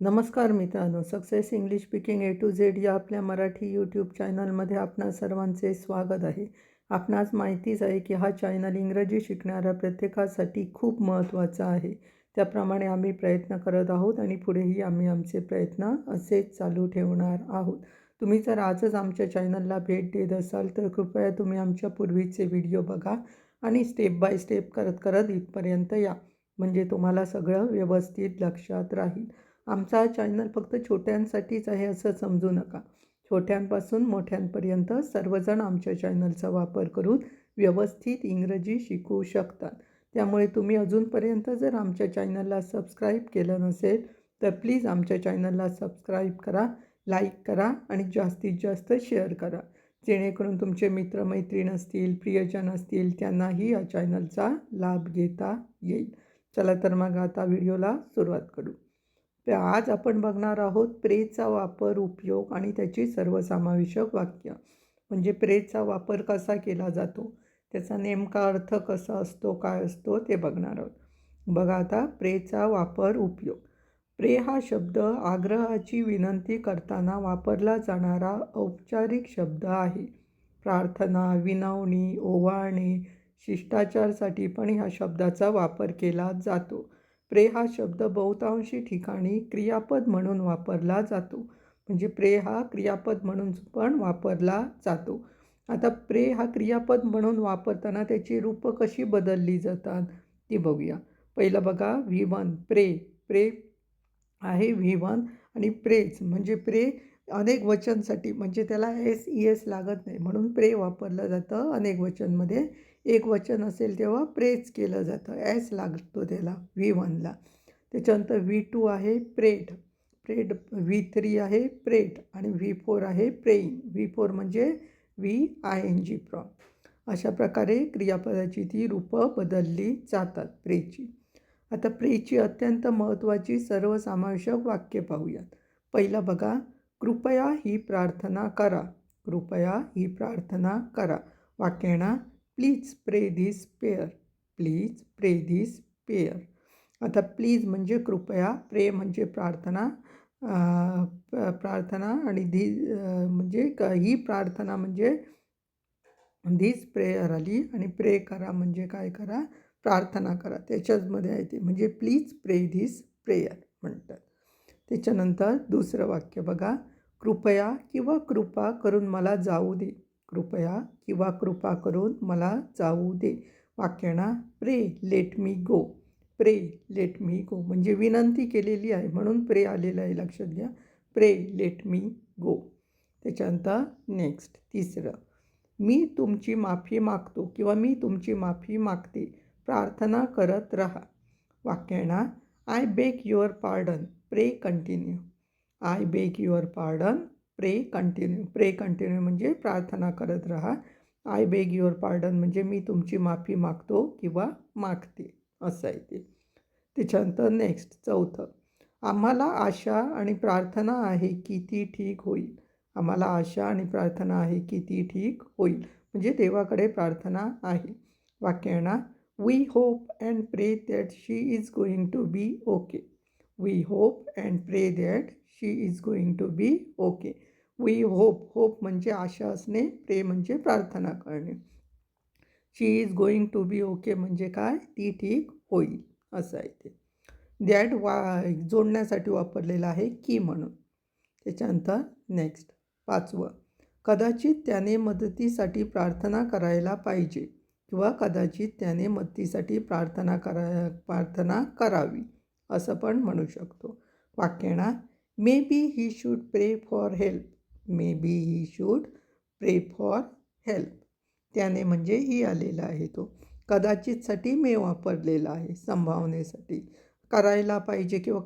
नमस्कार मित्रांनो, success English speaking A to Z या आपल्या मराठी यूट्यूब चॅनलमध्ये आपणा सर्वांचे स्वागत आहे. आपणास माहितीच आहे की हा चॅनल इंग्रजी शिकणाऱ्या प्रत्येकासाठी खूप महत्त्वाचा आहे. त्याप्रमाणे आम्ही प्रयत्न करत आहोत आणि पुढेही आम्ही आमचे प्रयत्न असेच चालू ठेवणार आहोत. तुम्ही जर आजच आमच्या चॅनलला भेट देत असाल तर कृपया तुम्ही आमच्या पूर्वीचे व्हिडिओ बघा आणि स्टेप बाय स्टेप करत करत इथपर्यंत या, म्हणजे तुम्हाला सगळं व्यवस्थित लक्षात राहील. आमचा चॅनल फक्त छोट्यांसाठीच आहे असं समजू नका. छोट्यांपासून मोठ्यांपर्यंत सर्वजण आमच्या चॅनलचा वापर करून व्यवस्थित इंग्रजी शिकू शकतात. त्यामुळे तुम्ही अजूनपर्यंत जर आमच्या चॅनलला सबस्क्राईब केलं नसेल तर प्लीज आमच्या चॅनलला सबस्क्राईब करा, लाईक करा आणि जास्तीत जास्त शेअर करा, जेणेकरून तुमचे मित्रमैत्रीण असतील, प्रियजन असतील त्यांनाही या चॅनलचा लाभ घेता येईल. चला तर मग आता व्हिडिओला सुरुवात करू. तर आज आपण बघणार आहोत प्रेचा वापर, उपयोग आणि त्याची सर्वसमावेशक वाक्य. म्हणजे प्रेचा वापर कसा केला जातो, त्याचा नेमका अर्थ कसा असतो, काय असतो ते बघणार आहोत. बघा आता प्रेचा वापर, उपयोग. प्रे हा शब्द आग्रहाची विनंती करताना वापरला जाणारा औपचारिक शब्द आहे. प्रार्थना, विनवणी, ओवाळणे, शिष्टाचारासाठी पण ह्या शब्दाचा वापर केला जातो. प्रे हा शब्द बहुतांशी ठिकाणी क्रियापद म्हणून वापरला जातो. म्हणजे प्रे हा क्रियापद म्हणून पण वापरला जातो. आता प्रे हा क्रियापद म्हणून वापरताना त्याची रूपं कशी बदलली जातात ती बघूया. पहिलं बघा V1 प्रे. प्रे आहे V1 आणि प्रेज म्हणजे प्रे अनेक वचनसाठी, म्हणजे त्याला SES लागत नाही म्हणून प्रे वापरलं जातं अनेक वचनमध्ये. एक वचन असेल तेव्हा प्रेज केलं जातं, एस लागतो त्याला V1ला. त्याच्यानंतर V2 आहे प्रेड. प्रेड. V3 आहे प्रेड आणि V4 आहे प्रेईंग. V4 म्हणजे VING फ्रॉम. अशा प्रकारे क्रियापदाची ती रूपं बदलली जातात प्रेची. आता प्रेची अत्यंत महत्त्वाची सर्वसमावेशक वाक्य पाहूयात. पहिलं बघा, कृपया ही प्रार्थना करा. कृपया ही प्रार्थना करा. वाक्य ना, प्लीज प्रे धिस प्रेयर. प्लीज प्रे धिस प्रेयर. आता प्लीज म्हणजे कृपया, प्रे म्हणजे प्रार्थना, प्रार्थना आणि म्हणजे ही प्रार्थना म्हणजे धिस प्रेयर आली आणि प्रे करा म्हणजे काय करा, प्रार्थना करा, त्याच्याचमध्ये आहे ते. म्हणजे प्लीज प्रे धिस प्रेयर म्हणतात. त्याच्यानंतर दुसरं वाक्य बघा, कृपया किंवा कृपा करून मला जाऊ दे. कृपया किंवा कृपा करून मला जाऊ दे. वाक्य ना, प्रे लेट मी गो. प्रे लेट मी गो म्हणजे विनंती केलेली आहे म्हणून प्रे आलेलं आहे, लक्षात घ्या. प्रे लेट मी गो. त्याच्यानंतर नेक्स्ट तिसरं, मी तुमची माफी मागतो किंवा मी तुमची माफी मागते. प्रार्थना करत राहा. वाक्य ना, I beg your pardon. Pray continue. I beg your pardon. Pray continue. Pray continue म्हणजे प्रार्थना करत राहा. आय बेग युअर पार्डन म्हणजे मी तुमची माफी मागतो किंवा मागते, असं आहे ते. त्याच्यानंतर नेक्स्ट चौथं, आम्हाला आशा आणि प्रार्थना आहे की ती ठीक होईल. आम्हाला आशा आणि प्रार्थना आहे की ती ठीक होईल म्हणजे देवाकडे प्रार्थना आहे. वाक्य ना, we hope and pray that she is going to be okay. We hope and pray that she is going to be okay. We hope. Hope म्हणजे आशा असणे, प्रे म्हणजे प्रार्थना करणे. She is going to be okay म्हणजे काय, ती ठीक होईल, असं आहे ते. दॅट जोडण्यासाठी वापरलेलं आहे की म्हणून. त्याच्यानंतर नेक्स्ट पाचवं, कदाचित त्याने मदतीसाठी प्रार्थना करायला पाहिजे किंवा कदाचित त्याने मदतीसाठी प्रार्थना करावी असं पण म्हणू शकतो. वाक्य ना, मे बी ही शूड प्रे for help. May be he should प्रे फॉर हेल्प. त्याने म्हणजे ही आलेला आहे तो. कदाचितसाठी मे वापरलेला आहे संभावनेसाठी. करायला पाहिजे किंवा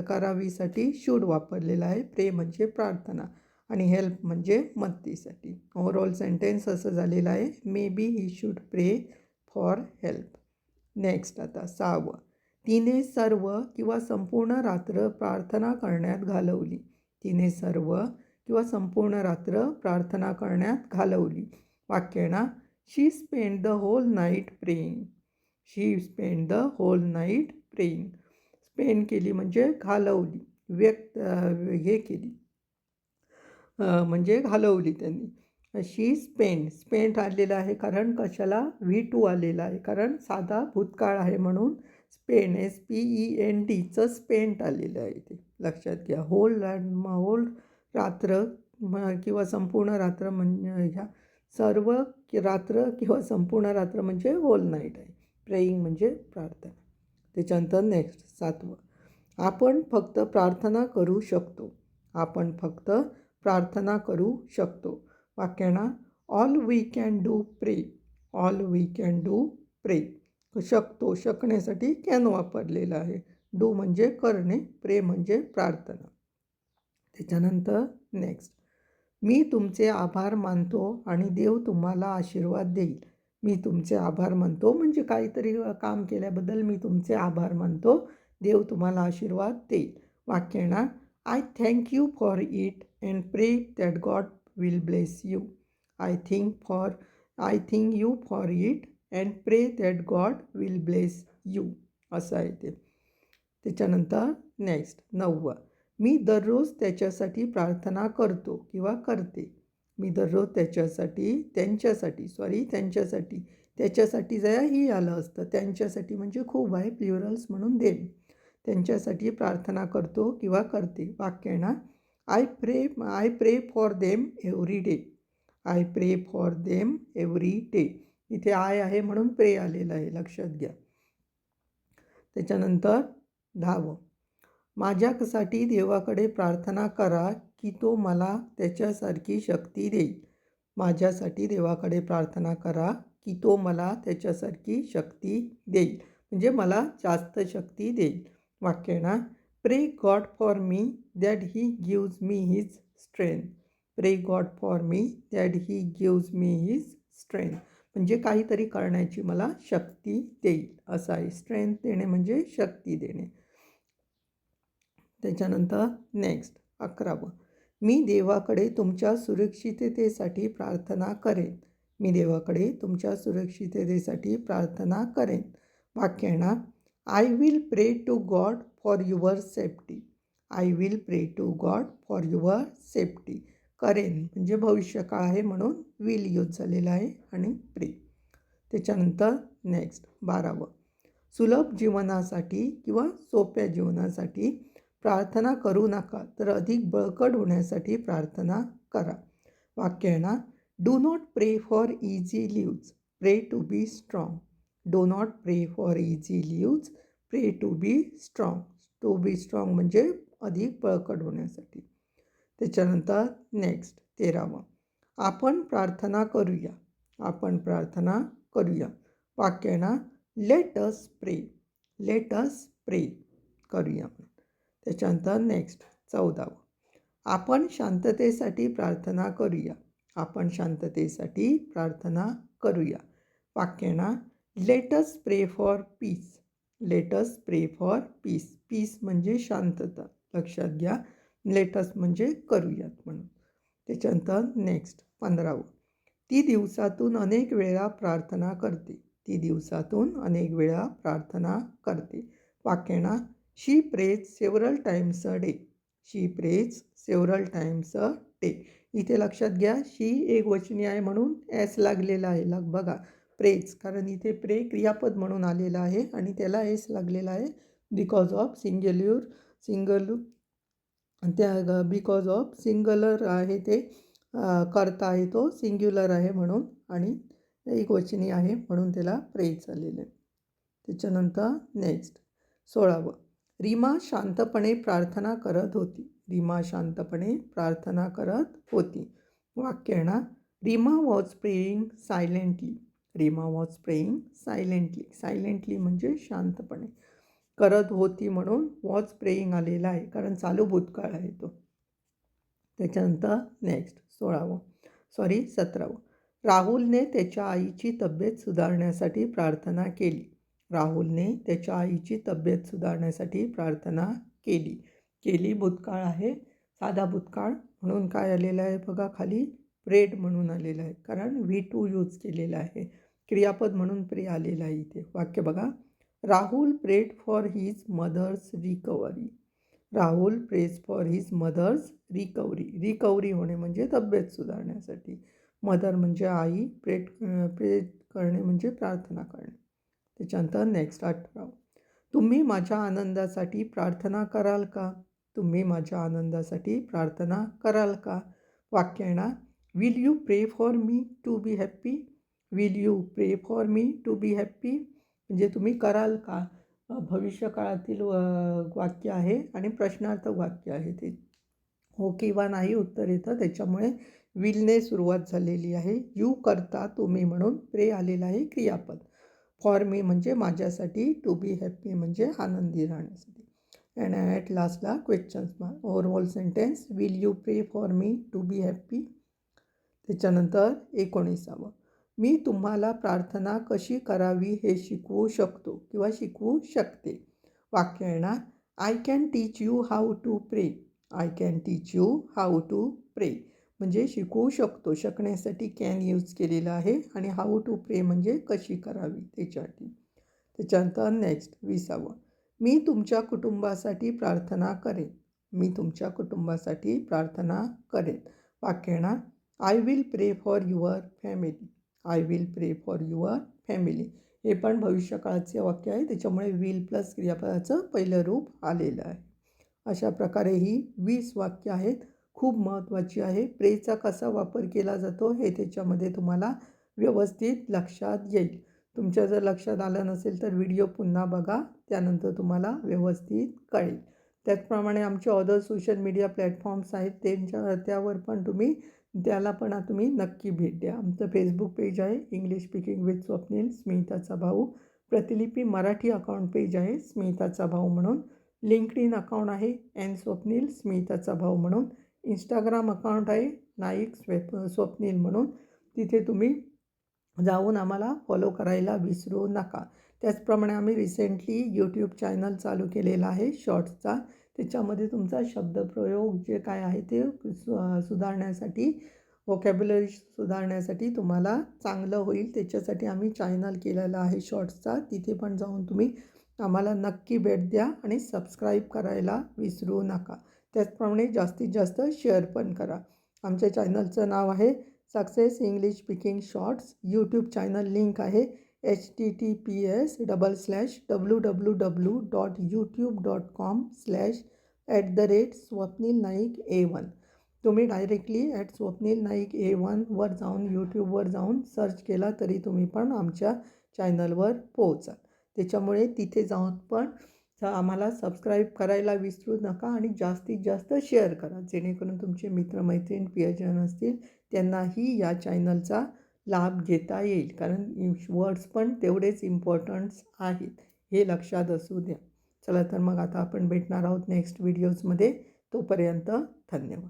करावीसाठी शूड वापरलेला आहे. प्रे म्हणजे प्रार्थना आणि हेल्प म्हणजे मदतीसाठी. ओव्हरऑल सेंटेन्स असं झालेलं आहे, मे बी ही शूड प्रे फॉर हेल्प. नेक्स्ट आता सहावं, तिने सर्व किंवा संपूर्ण रात्र प्रार्थना करण्यात घालवली. तिने सर्व किंवा संपूर्ण रात्र प्रार्थना करण्यात घालवली. वाक्य ना, she spend the whole night praying. She spend the whole night praying. Spend केली म्हणजे घालवली. हे केली, म्हणजे घालवली त्यांनी. शी स्पेंट आलेलं आहे कारण कशाला V2 आलेला आहे, कारण साधा भूतकाळ आहे म्हणून SPENTचं स्पेंट आलेलं आहे ते लक्षात घ्या. होल रात्र किंवा संपूर्ण रात्र म्हणजे ह्या सर्व रात्र किंवा संपूर्ण रात्र म्हणजे होल नाईट आहे. प्रेईंग म्हणजे प्रार्थना. त्याच्यानंतर नेक्स्ट 7वं, आपण फक्त प्रार्थना करू शकतो. आपण फक्त प्रार्थना करू शकतो. वाक्यांना ऑल वी कॅन डू प्रे. ऑल वी कॅन डू प्रे. शकतो, शकण्यासाठी कॅन वापरलेलं आहे. डू म्हणजे करणे, प्रे म्हणजे प्रार्थना. त्याच्यानंतर नेक्स्ट, मी तुमचे आभार मानतो आणि देव तुम्हाला आशीर्वाद देईल. मी तुमचे आभार मानतो म्हणजे काहीतरी काम केल्याबद्दल मी तुमचे आभार मानतो, देव तुम्हाला आशीर्वाद देईल. वाक्यांना I thank you for it and pray that God will bless you. I think you for it and pray that God will bless you असं आहे ते. त्याच्यानंतर नेक्स्ट 9वं, मी दररोज त्याच्यासाठी प्रार्थना करतो किंवा करते. मी दररोज त्याच्यासाठी जरा ही आलं असतं, त्यांच्यासाठी म्हणजे खूप आहे, प्ल्युरल्स म्हणून देम. त्यांच्यासाठी प्रार्थना करतो किंवा करते. वाक्यांना आय प्रे for them every day. I प्रे फॉर देम एव्हरी डे. इथे आय आहे म्हणून प्रे आलेलं आहे, लक्षात घ्या. त्याच्यानंतर 10वं, माझ्यासाठी देवाकडे प्रार्थना करा की तो मला त्याच्यासारखी शक्ती देईल. माझ्यासाठी देवाकडे प्रार्थना करा की तो मला त्याच्यासारखी शक्ती देईल म्हणजे मला जास्त शक्ती देईल. वाक्यांना pray God for me that he gives me his strength. Pray God for me that he gives me his strength म्हणजे काहीतरी करण्याची मला शक्ती देईल असं आहे. स्ट्रेंथ देणे म्हणजे शक्ती देणे. त्याच्यानंतर नेक्स्ट 11वं, मी देवाकडे तुमच्या सुरक्षिततेसाठी प्रार्थना करेन. मी देवाकडे तुमच्या सुरक्षिततेसाठी प्रार्थना करेन. वाक्यांना I will pray to God for your safety. I will pray to God for your safety. करेन म्हणजे भविष्यकाळ आहे म्हणून विल यूज झालेला आहे आणि प्रे. त्याच्यानंतर नेक्स्ट 12वं, सुलभ जीवनासाठी किंवा सोप्या जीवनासाठी प्रार्थना करू नका, तर अधिक बळकट होण्यासाठी प्रार्थना करा. वाक्यांना do not pray for easy lives, pray to be strong. Do not pray for easy lives, pray to be strong. To be strong म्हणजे अधिक बळकट होण्यासाठी. त्याच्यानंतर नेक्स्ट 13वं, आपण प्रार्थना करूया. आपण प्रार्थना करूया. वाक्यांना लेट अस प्रे. लेट अस प्रे करूया. त्याच्यानंतर नेक्स्ट 14वं, आपण शांततेसाठी प्रार्थना करूया. आपण शांततेसाठी प्रार्थना करूया. वाक्यांना लेट अस प्रे फॉर पीस. लेट अस प्रे फॉर पीस. पीस म्हणजे शांतता, लक्षात घ्या. लेट अस म्हणजे करूयात म्हणून. त्याच्यानंतर नेक्स्ट 15वं, ती दिवसातून अनेक वेळा प्रार्थना करते. ती दिवसातून अनेक वेळा प्रार्थना करते. वाक्यांना she prays several times a day. She prays several times a day. इथे लक्षात घ्या, शी एकवचनी आहे म्हणून एस लागलेला आहे. बघा प्रेज, कारण इथे प्रे क्रियापद म्हणून आलेलं आहे आणि त्याला एस लागलेला आहे because of because of singular आहे ते, करता आहे तो सिंग्युलर आहे म्हणून आणि एकवचनी आहे म्हणून त्याला प्रेज आलेलं आहे. त्याच्यानंतर नेक्स्ट 16वं, रीमा शांतपणे प्रार्थना करत होती. रीमा शांतपणे प्रार्थना करत होती. वाक्यांना Reema was praying silently. Reema was praying silently. Silently म्हणजे शांतपणे. करत होती म्हणून वॉज प्रेइंग आलेला आहे कारण चालू भूतकाळ आहे तो. त्याच्यानंतर नेक्स्ट 17वं, राहुलने त्याच्या आईची तब्येत सुधारण्यासाठी प्रार्थना केली. राहुलने त्याच्या आईची तब्येत सुधारण्यासाठी प्रार्थना केली. केली भूतकाळ आहे, साधा भूतकाळ म्हणून काय आलेलं आहे बघा खाली, प्रेड म्हणून आलेलं आहे कारण V2 यूज केलेला आहे. क्रियापद म्हणून प्रे आलेलं आहे इथे. वाक्य बघा, Rahul prayed for his mother's recovery. Rahul prays for his mother's recovery होणे म्हणजे तब्येत सुधारण्यासाठी. मदर म्हणजे आई, प्रे करणे म्हणजे प्रार्थना करणे. त्याच्यानंतर नेक्स्ट 18. तुम्ही माझ्या आनंदासाठी प्रार्थना कराल का? तुम्ही माझ्या आनंदासाठी प्रार्थना कराल का? वाक्य येणार, will you pray for me to be happy? Will you pray for me to be happy? म्हणजे तुम्ही कराल का? भविष्यकाळातील वाक्य आहे आणि प्रश्नार्थक वाक्य आहे ते. हो किंवा नाही उत्तर येतं, त्याच्यामुळे विलने सुरुवात झालेली आहे. यू करता तुम्ही म्हणून प्रे आलेला आहे क्रियापद. फॉर मी म्हणजे माझ्यासाठी, टू बी हॅप्पी म्हणजे आनंदी राहण्यासाठी. अँड ॲट लास्टला questions mark. Overall sentence, will you pray for me to be happy? त्याच्यानंतर 19. मी तुम्हाला प्रार्थना कशी करावी हे शिकवू शकतो किंवा शिकवू शकते. वाक्य येणार, I can teach you how to pray. I can teach you how to pray म्हणजे शिकवू शकतो. शिकण्यासाठी कॅन यूज केलेलं आहे आणि हाऊ टू प्रे म्हणजे कशी करावी त्याच्यासाठी. त्याच्यानंतर नेक्स्ट 20. मी तुमच्या कुटुंबासाठी प्रार्थना करेन. मी तुमच्या कुटुंबासाठी प्रार्थना करेन. वाक्य येणार, आय विल प्रे for your family. I will प्रे फॉर युअर फॅमिली. हे पण भविष्यकाळाचे वाक्य आहे, त्याच्यामुळे विल प्लस क्रियापदाचं पहिलं रूप आलेलं आहे. अशा प्रकारे ही 20 वाक्य आहेत. खूप महत्त्वाची आहे. प्रेचा कसा वापर केला जातो हे त्याच्यामध्ये तुम्हाला व्यवस्थित लक्षात येईल. तुमच्या जर लक्षात आलं नसेल तर व्हिडिओ पुन्हा बघा, त्यानंतर तुम्हाला व्यवस्थित कळेल. त्याचप्रमाणे आमचे अदर सोशल मीडिया प्लॅटफॉर्म्स आहेत, त्यावर पण त्याला पण तुम्ही नक्की भेट द्या. आमचं फेसबुक पेज आहे इंग्लिश स्पीकिंग विथ स्वप्नील स्मिताचा भाऊ. प्रतिलिपी मराठी अकाउंट पेज आहे स्मिताचा भाऊ म्हणून. लिंक्डइन अकाउंट आहे स्वप्नील स्मिताचा भाऊ म्हणून. इंस्टाग्राम अकाउंट आहे नाईक स्वप्नील म्हणून. तिथे तुम्ही जाऊन आम्हाला फॉलो करायला विसरू नका. त्याचप्रमाणे आम्ही रिसेंटली यूट्यूब चॅनल चालू केलेला आहे शॉर्ट्सचा. त्याच्यामध्ये तुमचा शब्दप्रयोग जे काय आहे ते सुधारण्यासाठी, व्होकॅब्युलरी सुधारण्यासाठी तुम्हाला चांगलं होईल, त्याच्यासाठी आम्ही चॅनल केलेला आहे शॉर्ट्सचा. तिथे पण जाऊन तुम्ही आम्हाला नक्की भेट द्या आणि सबस्क्राईब करायला विसरू नका. त्याचप्रमाणे जास्तीत जास्त शेअर पण करा. आमच्या चॅनलचं नाव आहे success English speaking shorts. YouTube channel link आहे https://www.youtube.com/@स्वप्नील नाईक A1. तुम्ही डायरेक्टली स्वप्नील नाईक A1 वर जाऊन यूट्यूबवर जाऊन सर्च केला तरी तुम्ही पण आमच्या चॅनलवर पोहोचाल. त्याच्यामुळे तिथे जाऊन पण आम्हाला सबस्क्राईब करायला विसरू नका आणि जास्तीत जास्त शेअर करा, जेणेकरून तुमचे मित्रमैत्रीण प्रियजन असतील त्यांनाही या चॅनलचा लाभ घेता येईल. कारण वर्ड्स पण तेवढेच इम्पॉर्टंट्स आहेत, हे लक्षात असू द्या. चला तर मग आता आपण भेटणार आहोत नेक्स्ट व्हिडिओजमध्ये. तोपर्यंत धन्यवाद.